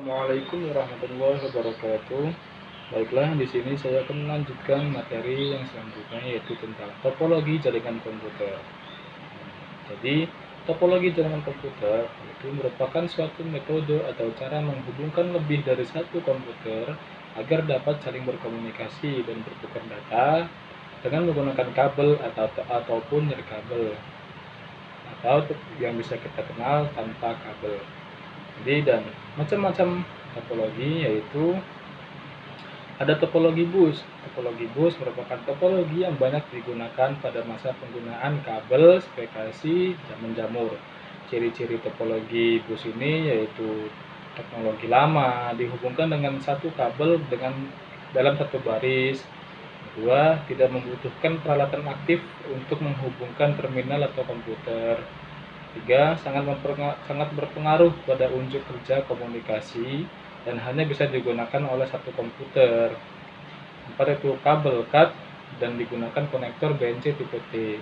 Assalamualaikum warahmatullahi wabarakatuh. Baiklah, di sini saya akan melanjutkan materi yang selanjutnya yaitu tentang topologi jaringan komputer. Jadi, topologi jaringan komputer itu merupakan suatu metode atau cara menghubungkan lebih dari satu komputer agar dapat saling berkomunikasi dan bertukar data dengan menggunakan kabel ataupun nirkabel atau yang bisa kita kenal tanpa kabel. Jadi dan macam-macam topologi yaitu ada topologi bus. Topologi bus merupakan topologi yang banyak digunakan pada masa penggunaan kabel, spesifikasi, dan menjamur. Ciri-ciri topologi bus ini yaitu teknologi lama dihubungkan dengan satu kabel dalam satu baris. Kedua, tidak membutuhkan peralatan aktif untuk menghubungkan terminal atau komputer. Tiga, sangat berpengaruh pada unjuk kerja komunikasi dan hanya bisa digunakan oleh satu komputer. Empat, itu kabel cut dan digunakan konektor BNC tipe T.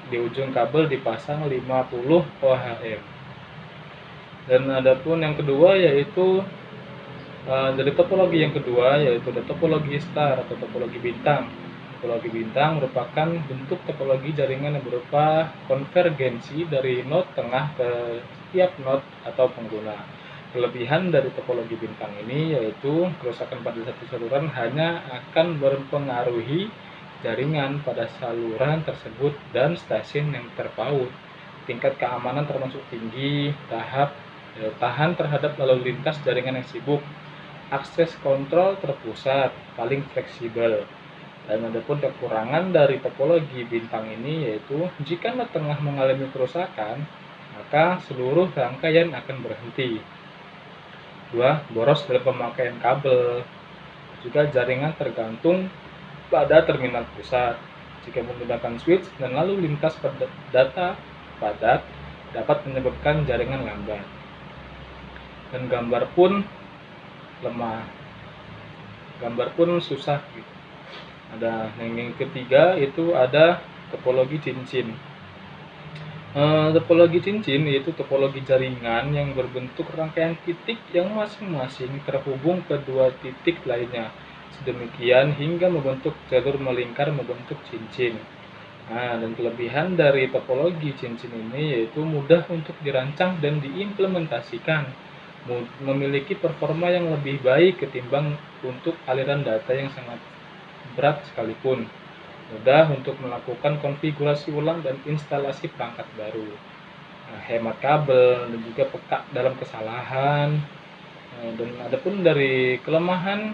Di ujung kabel dipasang 50 ohm. Dan adapun yang kedua yaitu dari topologi yang kedua yaitu topologi star atau topologi bintang. Topologi bintang merupakan bentuk topologi jaringan yang berupa konvergensi dari node tengah ke setiap node atau pengguna. Kelebihan dari topologi bintang ini yaitu kerusakan pada satu saluran hanya akan mempengaruhi jaringan pada saluran tersebut dan stasiun yang terpaut. Tingkat keamanan termasuk tinggi, tahan terhadap lalu lintas jaringan yang sibuk, akses kontrol terpusat, paling fleksibel. Dan adapun kekurangan dari topologi bintang ini yaitu jika node tengah mengalami kerusakan, maka seluruh rangkaian akan berhenti. 2. Boros dalam pemakaian kabel. Juga jaringan tergantung pada terminal pusat. Jika menggunakan switch dan lalu lintas data padat dapat menyebabkan jaringan lambat. Dan gambar pun lemah. Gambar pun susah gitu. Ada yang ketiga itu ada topologi cincin. Topologi cincin yaitu topologi jaringan yang berbentuk rangkaian titik yang masing-masing terhubung ke dua titik lainnya. Sedemikian hingga membentuk jalur melingkar membentuk cincin. Nah, dan kelebihan dari topologi cincin ini yaitu mudah untuk dirancang dan diimplementasikan, memiliki performa yang lebih baik ketimbang untuk aliran data yang sangat berat sekalipun, mudah untuk melakukan konfigurasi ulang dan instalasi perangkat baru. Hemat kabel dan juga peka dalam kesalahan. Dan adapun dari kelemahan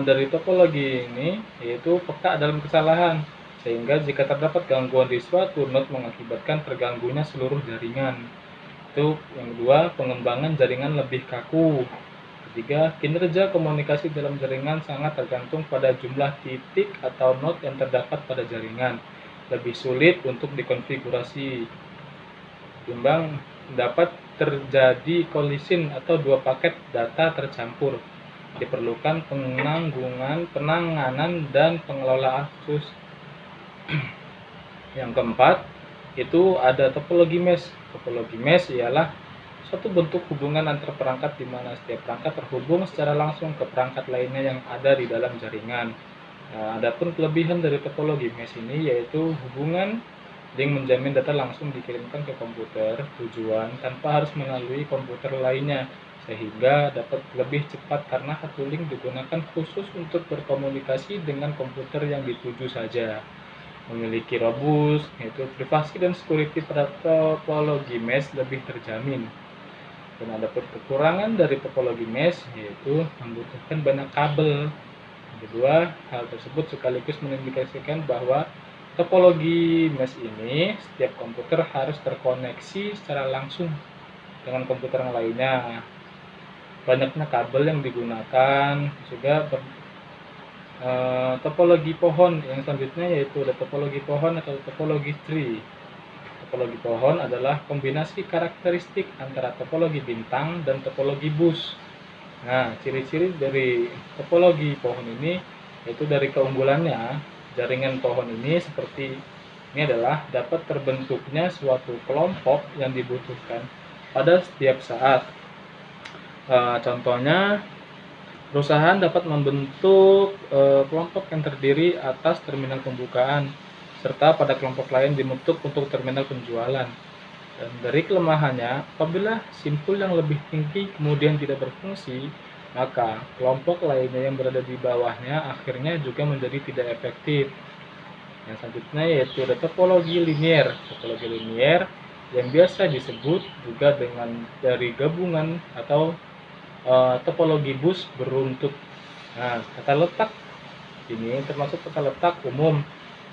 dari topologi ini yaitu peka dalam kesalahan, sehingga jika terdapat gangguan di suatu node mengakibatkan terganggunya seluruh jaringan. Itu yang kedua, pengembangan jaringan lebih kaku. Ketiga, kinerja komunikasi dalam jaringan sangat tergantung pada jumlah titik atau node yang terdapat pada jaringan. Lebih sulit untuk dikonfigurasi. Ketimbang dapat terjadi collision atau dua paket data tercampur. Diperlukan penanganan dan pengelolaan khusus. Yang keempat, itu ada topologi mesh. Topologi mesh ialah suatu bentuk hubungan antar perangkat di mana setiap perangkat terhubung secara langsung ke perangkat lainnya yang ada di dalam jaringan. Nah, adapun kelebihan dari topologi mesh ini yaitu hubungan link menjamin data langsung dikirimkan ke komputer tujuan tanpa harus melalui komputer lainnya, sehingga dapat lebih cepat karena satu link digunakan khusus untuk berkomunikasi dengan komputer yang dituju saja. Memiliki robust, yaitu privasi dan security pada topologi mesh lebih terjamin. Dan ada kekurangan dari topologi mesh yaitu membutuhkan banyak kabel. Kedua, hal tersebut sekaligus mengindikasikan bahwa topologi mesh ini setiap komputer harus terkoneksi secara langsung dengan komputer yang lainnya. Banyaknya kabel yang digunakan juga topologi pohon yang selanjutnya yaitu ada topologi pohon atau topologi tree. Topologi pohon adalah kombinasi karakteristik antara topologi bintang dan topologi bus. Nah, ciri-ciri dari topologi pohon ini yaitu dari keunggulannya, jaringan pohon ini seperti ini adalah dapat terbentuknya suatu kelompok yang dibutuhkan pada setiap saat. Contohnya, perusahaan dapat membentuk kelompok yang terdiri atas terminal pembukaan, serta pada kelompok lain dibentuk untuk terminal penjualan. Dan dari kelemahannya, apabila simpul yang lebih tinggi kemudian tidak berfungsi, maka kelompok lainnya yang berada di bawahnya akhirnya juga menjadi tidak efektif. Yang selanjutnya yaitu ada topologi linier. Topologi linier yang biasa disebut juga dengan dari gabungan atau topologi bus beruntut. Nah, tata letak ini termasuk tata letak umum.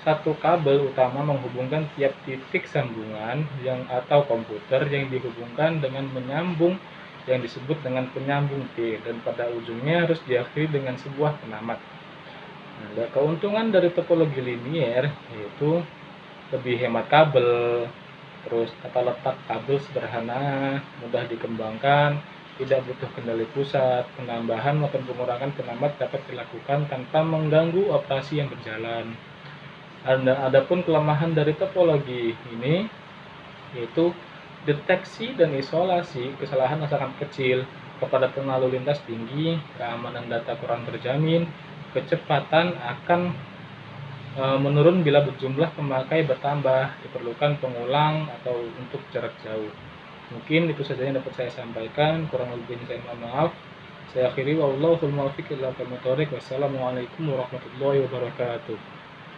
Satu kabel utama menghubungkan tiap titik sambungan yang atau komputer yang dihubungkan dengan menyambung yang disebut dengan penyambung T, dan pada ujungnya harus diakhiri dengan sebuah penamat. Nah, keuntungan dari topologi linier yaitu lebih hemat kabel, terus tata letak kabel sederhana, mudah dikembangkan, tidak butuh kendali pusat, penambahan maupun pengurangan penamat dapat dilakukan tanpa mengganggu operasi yang berjalan. Adapun kelemahan dari topologi ini yaitu deteksi dan isolasi kesalahan sangat kecil, kepadatan lalu lintas tinggi, keamanan data kurang terjamin, kecepatan akan menurun bila jumlah pemakai bertambah, diperlukan pengulang atau untuk jarak jauh. Mungkin itu saja yang dapat saya sampaikan, kurang lebihnya saya mohon maaf. Saya akhiri, wallahul muwaffiq ila aqwamit thoriq. Wassalamualaikum warahmatullahi wabarakatuh.